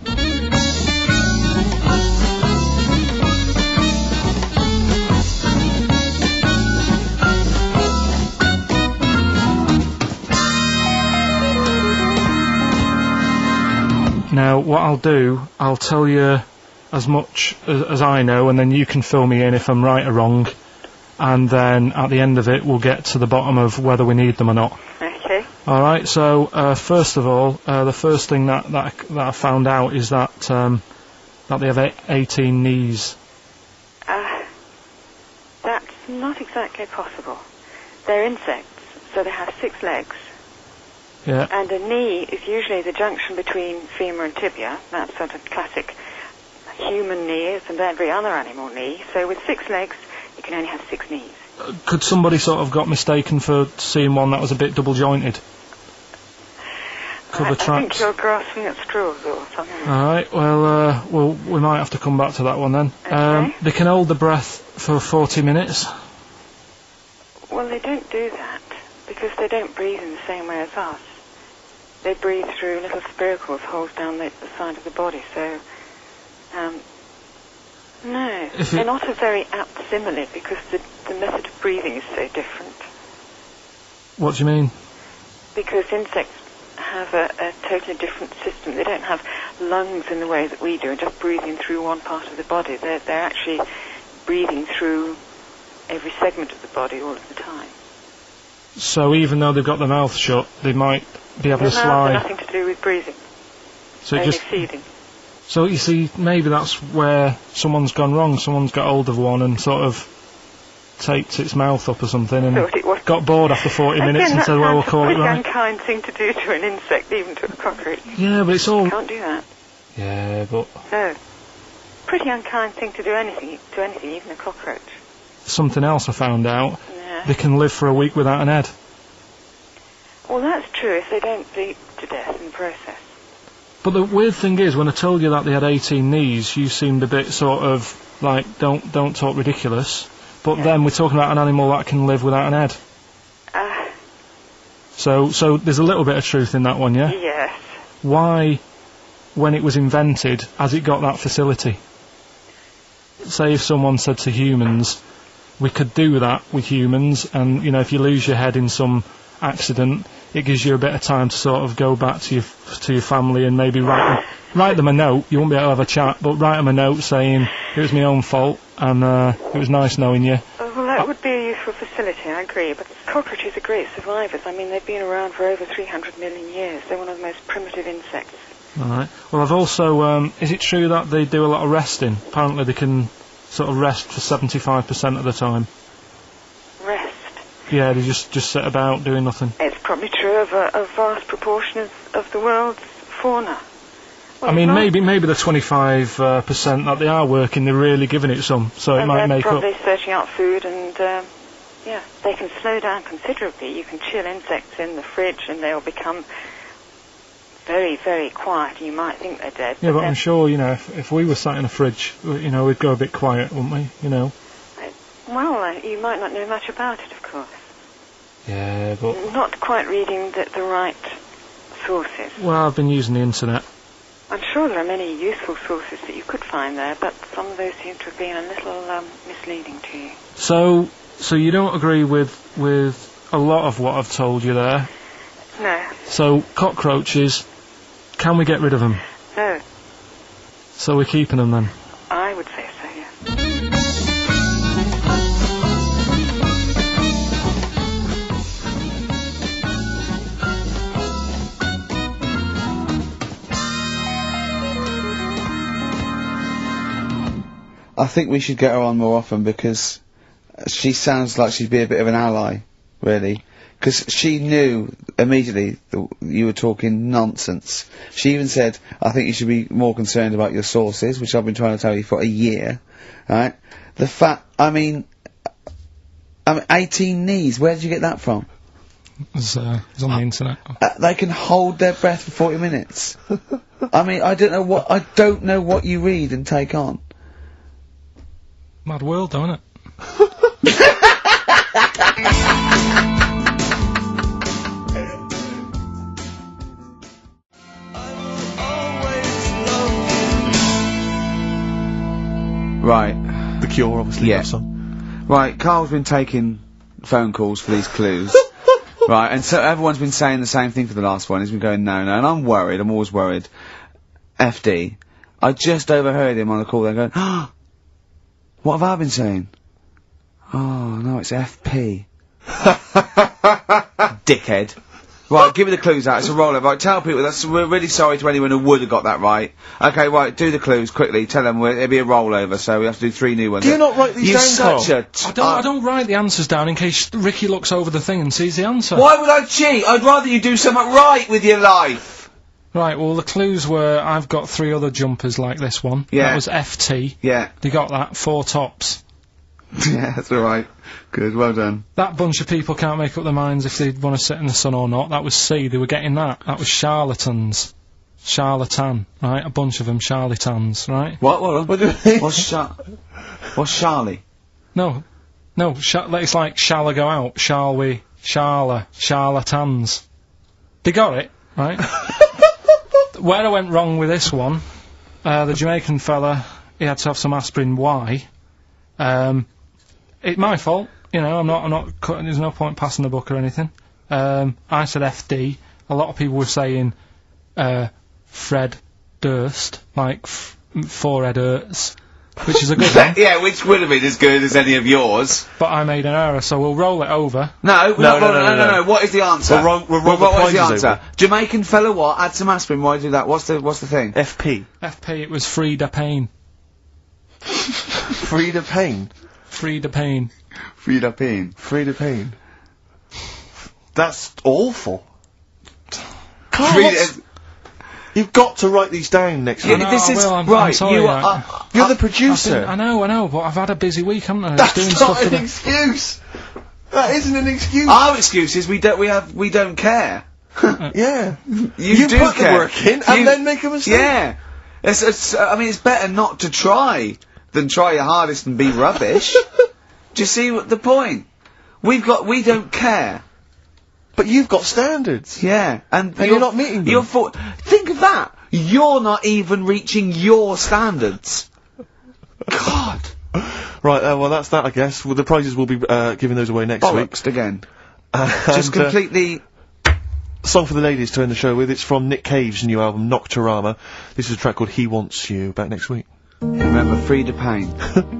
Now, what I'll do, I'll tell you as much as I know, and then you can fill me in if I'm right or wrong. And then at the end of it, we'll get to the bottom of whether we need them or not. Okay. All right. So first of all, the first thing that I found out is that they have 18 knees. That's not exactly possible. They're insects, so they have 6 legs. Yeah. And a knee is usually the junction between femur and tibia. That's sort of classic human knees and every other animal knee. So with 6 legs, you can only have 6 knees. Could somebody sort of got mistaken for seeing one that was a bit double jointed? Cover I think tracks. you're grasping at straws or something. All right. Well, we might have to come back to that one then. Okay. They can hold the breath for 40 minutes. Well, they don't do that because they don't breathe in the same way as us. They breathe through little spiracles, holes down the side of the body. So, no, they're not a very apt simile because the method of breathing is so different. What do you mean? Because insects have a totally different system. They don't have lungs in the way that we do, and just breathing through one part of the body. They're actually breathing through every segment of the body all of the time. So even though they've got their mouth shut, they might be able to Their mouths have slide. nothing to do with breathing, So it only just. feeding. So you see, maybe that's where someone's gone wrong. Someone's got hold of one and sort of taped its mouth up or something and Thought it was. got bored after 40 minutes and that said, well, we'll sounds call it a right. pretty unkind thing to do to an insect, even to a cockroach. Yeah, but it's all... Can't do that. Yeah, but No. Pretty unkind thing to do anything, even a cockroach. something else I found out. Yeah. They can live for a week without an head. Well, that's true if they don't bleed to death in the process. But the weird thing is, when I told you that they had 18 knees, you seemed a bit sort of like, don't talk ridiculous. But Yeah. then we're talking about an animal that can live without an head. So there's a little bit of truth in that one, yeah? Yes. Why, when it was invented, has it got that facility? Say if someone said to humans, we could do that with humans, and, you know, if you lose your head in some accident, it gives you a bit of time to sort of go back to your family and maybe write them a note. You won't be able to have a chat, but write them a note saying, it was my own fault, and it was nice knowing you. Well, that would be a useful facility, I agree, but cockroaches are great survivors. I mean, they've been around for over 300 million years. They're one of the most primitive insects. Alright. Well, I've also, is it true that they do a lot of resting? Apparently they can sort of rest for 75% of the time. Rest. Yeah, they just sit about doing nothing. It's probably true of a vast proportion of the world's fauna. Well, I mean, not- maybe the 25% that they are working, they're really giving it some, so it and might they're make up. probably searching out food, and yeah, they can slow down considerably. You can chill insects in the fridge, and they'll become very, very quiet. You might think they're dead. Yeah, but I'm then- sure, you know, if we were sat in a fridge, you know, we'd go a bit quiet, wouldn't we? You know. Well, you might not know much about it, of course. Yeah, but Not quite reading the right sources. well, I've been using the internet. I'm sure there are many useful sources that you could find there, but some of those seem to have been a little misleading to you. So you don't agree with a lot of what I've told you there. No, So cockroaches, can we get rid of them? no. So we're keeping them then? I would say so, yeah. I think we should get her on more often because she sounds like she'd be a bit of an ally, really. Because she knew immediately that you were talking nonsense. She even said, I think you should be more concerned about your sources, which I've been trying to tell you for a year, right? The fact, I mean 18 knees, where did you get that from? It was on the internet. They can hold their breath for 40 minutes. I mean, I don't know what you read and take on. Mad world, don't it? Right. The Cure, obviously, Yeah. that song. Right, Carl's been taking phone calls for these clues. Right, and so everyone's been saying the same thing for the last one. He's been going, no, and I'm worried, I'm always worried. FD. I just overheard him on the call there going, what have I been saying? Oh, no, it's FP. Dickhead. Right, give me the clues out, it's a rollover. Right, tell people, we're really sorry to anyone who would have got that right. Okay, right, do the clues quickly, tell them it'll be a rollover, so we have to do 3 new ones. Do you not write these You're down, such Carl? a I don't write the answers down in case Ricky looks over the thing and sees the answer. Why would I cheat? I'd rather you do something right with your life. Right, well, the clues were, I've got 3 other jumpers like this one. Yeah. That was FT. Yeah. They got that, 4 tops. Yeah, that's alright. Good, well done. That bunch of people can't make up their minds if they want to sit in the sun or not. That was C, they were getting that. That was charlatans. Charlatan, right? A bunch of them, charlatans, right? What do you mean? What's Charlie? No, it's like, shall I go out? Shall we? Charlatans. They got it, right? Where I went wrong with this one, the Jamaican fella, he had to have some aspirin. Why? It's my fault, you know, I'm not cutting, there's no point passing the book or anything. I said FD, a lot of people were saying, Fred Durst, like, forehead hurts, which is a good one. Yeah, which would have been as good as any of yours. But I made an error, so we'll roll it over. No, what is the answer? We'll roll the what is the prizes answer? over. Jamaican fella what? Add some aspirin, why do that? What's the thing? FP. FP, it was Frida Payne. Frida Payne. Frida Payne. Frida Payne. Frida Payne. That's awful. You've got to write these down next week. I know, This I is will, I'm right. sorry, You I- are. You're the producer. I know, but I've had a busy week, haven't I? That's doing not stuff an for the- excuse. That isn't an excuse. Our excuse is we don't care. Yeah. You do put care. the work in and You- then make a mistake. Yeah. I mean, it's better not to try than try your hardest and be rubbish. Do you see the point? We don't care. But you've got standards. Yeah, and you're not meeting them. Think of that. You're not even reaching your standards. God. Right, well that's that I guess. Well, the prizes will be giving those away next week. Bollocks again. And, Just completely. Song for the ladies to end the show with. It's from Nick Cave's new album Nocturama. This is a track called He Wants You. Back next week. Remember, Frida Payne.